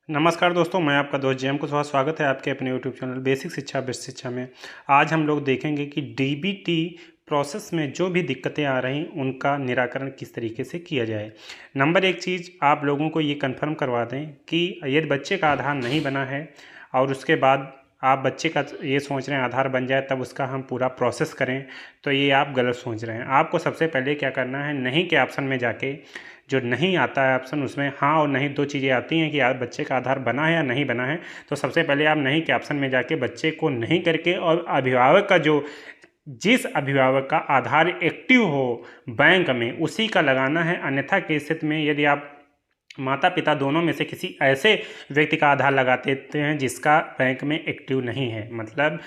नमस्कार दोस्तों, मैं आपका दोस्त जेएम कुशवाहा। स्वागत है आपके अपने यूट्यूब चैनल बेसिक शिक्षा बेस्ट शिक्षा में। आज हम लोग देखेंगे कि डीबीटी प्रोसेस में जो भी दिक्कतें आ रही उनका निराकरण किस तरीके से किया जाए। नंबर एक चीज़ आप लोगों को ये कंफर्म करवा दें कि यदि बच्चे का आधार नहीं बना है और उसके बाद आप बच्चे का ये सोच रहे हैं आधार बन जाए तब उसका हम पूरा प्रोसेस करें, तो ये आप गलत सोच रहे हैं। आपको सबसे पहले क्या करना है, नहीं के ऑप्शन में जाके जो नहीं आता है ऑप्शन, उसमें हाँ और नहीं दो चीज़ें आती हैं कि यार बच्चे का आधार बना है या नहीं बना है। तो सबसे पहले आप नहीं के ऑप्शन में जाके बच्चे को नहीं करके और अभिभावक का जो जिस अभिभावक का आधार एक्टिव हो बैंक में उसी का लगाना है। अन्यथा की स्थिति में यदि आप माता पिता दोनों में से किसी ऐसे व्यक्ति का आधार लगा देते हैं जिसका बैंक में एक्टिव नहीं है, मतलब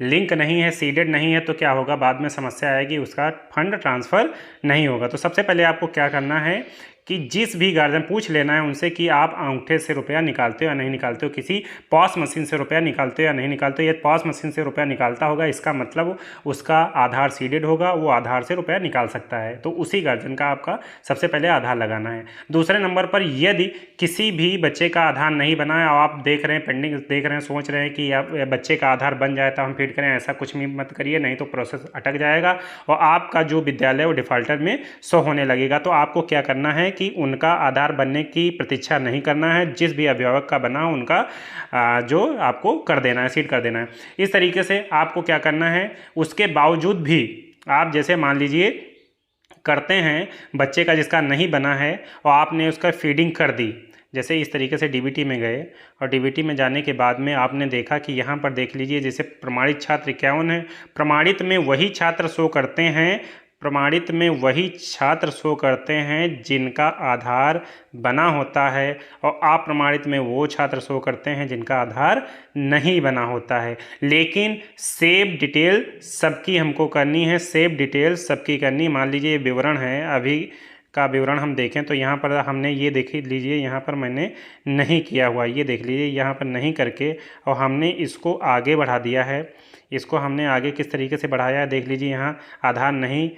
लिंक नहीं है, सीडेड नहीं है, तो क्या होगा, बाद में समस्या आएगी, उसका फंड ट्रांसफ़र नहीं होगा। तो सबसे पहले आपको क्या करना है कि जिस भी गार्जियन पूछ लेना है उनसे कि आप अंगूठे से रुपया निकालते हो या नहीं निकालते हो, किसी पॉस मशीन से रुपया निकालते हो या नहीं निकालते हो। यदि पॉस मशीन से रुपया निकालता होगा इसका मतलब उसका आधार सीडेड होगा, वो आधार से रुपया निकाल सकता है। तो उसी गार्जियन का आपका सबसे पहले आधार लगाना है। दूसरे नंबर पर यदि किसी भी बच्चे का आधार नहीं बना है और आप देख रहे हैं, पेंडिंग देख रहे हैं, सोच रहे हैं कि आप बच्चे का आधार बन जाए तो हम फीड करें, ऐसा कुछ भी मत करिए, नहीं तो प्रोसेस अटक जाएगा और आपका जो विद्यालय वो डिफ़ॉल्टर में शो होने लगेगा। तो आपको क्या करना है कि उनका आधार बनने की प्रतीक्षा नहीं करना है, जिस भी अभिभावक का बना उनका जो आपको कर देना है, सीड कर देना है। इस तरीके से आपको क्या करना है, उसके बावजूद भी आप जैसे मान लीजिए करते हैं बच्चे का जिसका नहीं बना है और आपने उसका फीडिंग कर दी, जैसे इस तरीके से डीबीटी में गए और डीबीटी में जाने के बाद में आपने देखा कि यहाँ पर देख लीजिए जैसे प्रमाणित छात्र 51 है। प्रमाणित में वही छात्र शो करते हैं, प्रमाणित में वही छात्र शो करते हैं जिनका आधार बना होता है और अप्रमाणित में वो छात्र शो करते हैं जिनका आधार नहीं बना होता है। लेकिन सेव डिटेल सबकी हमको करनी है, सेव डिटेल सबकी करनी। मान लीजिए विवरण है, अभी का विवरण हम देखें तो यहाँ पर हमने ये देख लीजिए, यहाँ पर मैंने नहीं किया हुआ, ये देख लीजिए यहाँ पर नहीं करके और हमने इसको आगे बढ़ा दिया है। इसको हमने आगे किस तरीके से बढ़ाया है देख लीजिए, यहाँ आधार नहीं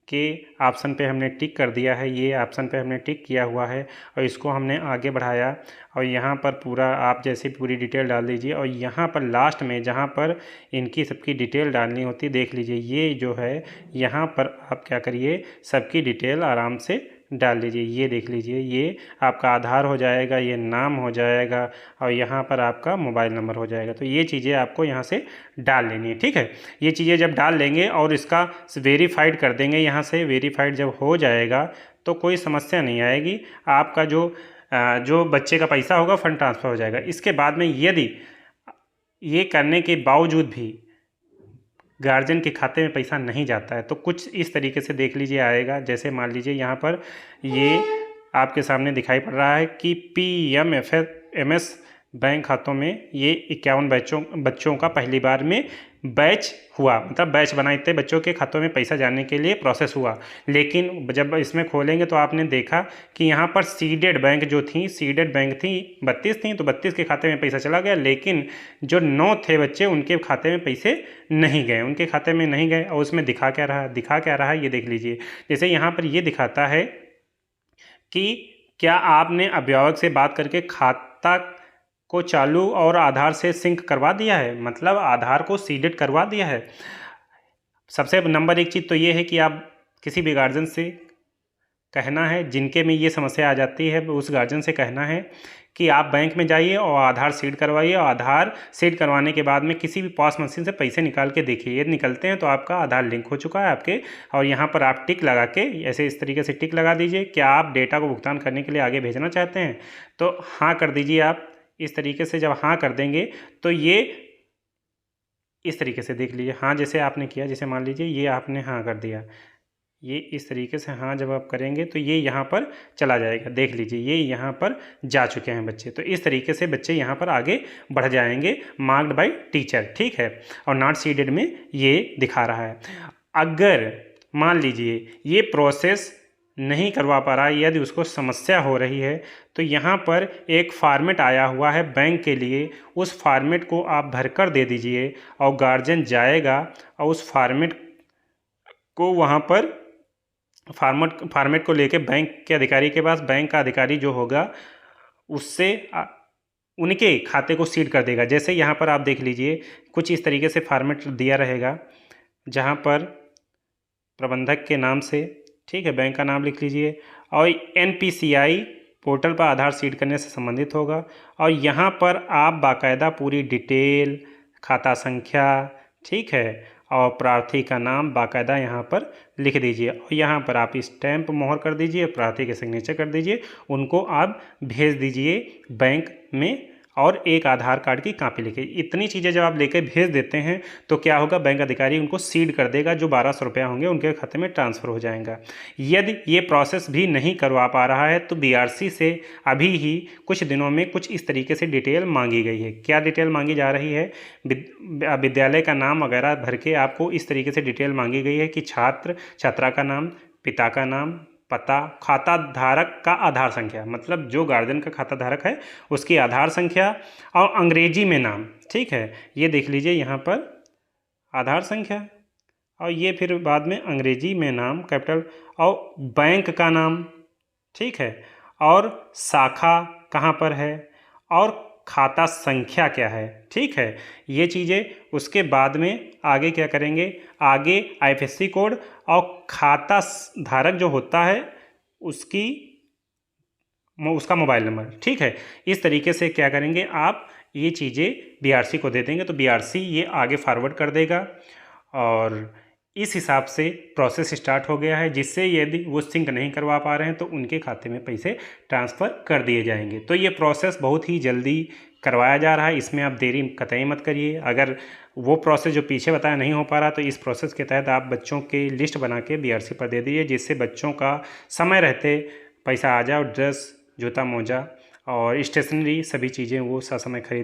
के ऑप्शन पे हमने टिक कर दिया है, ये ऑप्शन पे हमने टिक किया हुआ है और इसको हमने आगे बढ़ाया और यहाँ पर पूरा आप जैसे पूरी डिटेल डाल दीजिए और यहाँ पर लास्ट में जहाँ पर इनकी सबकी डिटेल डालनी होती देख लीजिए, ये जो है यहाँ पर आप क्या करिए सबकी डिटेल आराम से डाल लीजिए। ये देख लीजिए, ये आपका आधार हो जाएगा, ये नाम हो जाएगा और यहाँ पर आपका मोबाइल नंबर हो जाएगा। तो ये चीज़ें आपको यहाँ से डाल लेनी है, ठीक है। ये चीज़ें जब डाल लेंगे और इसका वेरीफाइड कर देंगे, यहाँ से वेरीफाइड जब हो जाएगा तो कोई समस्या नहीं आएगी। आपका जो बच्चे का पैसा होगा फंड ट्रांसफ़र हो जाएगा। इसके बाद में यदि ये करने के बावजूद भी गार्जियन के खाते में पैसा नहीं जाता है तो कुछ इस तरीके से देख लीजिए आएगा। जैसे मान लीजिए यहाँ पर ये आपके सामने दिखाई पड़ रहा है कि PMFMS बैंक खातों में ये 51 बच्चों का पहली बार में बैच हुआ, मतलब बैच बनाए थे, बच्चों के खातों में पैसा जाने के लिए प्रोसेस हुआ। लेकिन जब इसमें खोलेंगे तो आपने देखा कि यहाँ पर सीडेड बैंक जो थी, सीडेड बैंक थी 32 थी, तो 32 के खाते में पैसा चला गया, लेकिन जो 9 थे बच्चे उनके खाते में पैसे नहीं गए, उनके खाते में नहीं गए। और उसमें दिखा क्या रहा है ये देख लीजिए। जैसे यहाँ पर ये दिखाता है कि क्या आपने अभिभावक से बात करके खाता को चालू और आधार से सिंक करवा दिया है, मतलब आधार को सीडेड करवा दिया है। सबसे नंबर एक चीज़ तो ये है कि आप किसी भी गार्जियन से कहना है जिनके में ये समस्या आ जाती है, उस गार्जियन से कहना है कि आप बैंक में जाइए और आधार सीड करवाइए और आधार सीड करवाने के बाद में किसी भी पॉस मशीन से पैसे निकाल के देखिए, यदि निकलते हैं तो आपका आधार लिंक हो चुका है आपके। और यहाँ पर आप टिक लगा के ऐसे इस तरीके से टिक लगा दीजिए। क्या आप डेटा को भुगतान करने के लिए आगे भेजना चाहते हैं तो हाँ कर दीजिए। आप इस तरीके से जब हाँ कर देंगे तो ये इस तरीके से देख लीजिए, हाँ जैसे आपने किया, जैसे मान लीजिए ये आपने हाँ कर दिया, ये इस तरीके से हाँ जब आप करेंगे तो ये यहाँ पर चला जाएगा, देख लीजिए ये यहाँ पर जा चुके हैं बच्चे। तो इस तरीके से बच्चे यहाँ पर आगे बढ़ जाएंगे, मार्क्ड बाय टीचर, ठीक है। और नॉट सीडेड में ये दिखा रहा है। अगर मान लीजिए ये प्रोसेस नहीं करवा पा रहा है, यदि उसको समस्या हो रही है, तो यहाँ पर एक फॉर्मेट आया हुआ है बैंक के लिए, उस फॉर्मेट को आप भरकर दे दीजिए और गार्जियन जाएगा और उस फॉर्मेट को वहाँ पर फॉर्मेट को लेके बैंक के अधिकारी के पास, बैंक का अधिकारी जो होगा उससे उनके खाते को सीड कर देगा। जैसे यहाँ पर आप देख लीजिए, कुछ इस तरीके से फॉर्मेट दिया रहेगा, जहाँ पर प्रबंधक के नाम से, ठीक है, बैंक का नाम लिख लीजिए, और NPCI पोर्टल पर आधार सीड करने से संबंधित होगा। और यहाँ पर आप बाकायदा पूरी डिटेल, खाता संख्या, ठीक है, और प्रार्थी का नाम बाकायदा यहाँ पर लिख दीजिए, और यहाँ पर आप स्टैंप मोहर कर दीजिए, प्रार्थी के सिग्नेचर कर दीजिए, उनको आप भेज दीजिए बैंक में, और एक आधार कार्ड की कॉपी लेके। इतनी चीज़ें जब आप लेके भेज देते हैं तो क्या होगा, बैंक अधिकारी उनको सीड कर देगा, जो 1200 रुपया होंगे उनके खाते में ट्रांसफ़र हो जाएगा। यदि ये प्रोसेस भी नहीं करवा पा रहा है तो BRC से अभी ही कुछ दिनों में कुछ इस तरीके से डिटेल मांगी गई है। क्या डिटेल मांगी जा रही है, विद्यालय का नाम वगैरह भर के आपको इस तरीके से डिटेल मांगी गई है कि छात्र छात्रा का नाम, पिता का नाम, पता, खाता धारक का आधार संख्या, मतलब जो गार्जियन का खाता धारक है उसकी आधार संख्या, और अंग्रेजी में नाम, ठीक है, ये देख लीजिए यहाँ पर आधार संख्या, और ये फिर बाद में अंग्रेजी में नाम कैपिटल, और बैंक का नाम, ठीक है, और शाखा कहाँ पर है, और खाता संख्या क्या है, ठीक है, ये चीज़ें। उसके बाद में आगे क्या करेंगे, आगे IFSC कोड और खाता धारक जो होता है उसका मोबाइल नंबर, ठीक है। इस तरीके से क्या करेंगे आप, ये चीज़ें BRC को दे देंगे तो BRC ये आगे फॉरवर्ड कर देगा, और इस हिसाब से प्रोसेस स्टार्ट हो गया है, जिससे यदि वो सिंक नहीं करवा पा रहे हैं तो उनके खाते में पैसे ट्रांसफ़र कर दिए जाएंगे। तो ये प्रोसेस बहुत ही जल्दी करवाया जा रहा है, इसमें आप देरी कतई मत करिए। अगर वो प्रोसेस जो पीछे बताया नहीं हो पा रहा तो इस प्रोसेस के तहत आप बच्चों की लिस्ट बना के BRC पर दे दीजिए, जिससे बच्चों का समय रहते पैसा आ जाए, और ड्रेस, जूता, मोजा और स्टेशनरी सभी चीज़ें वो ससमय खरीद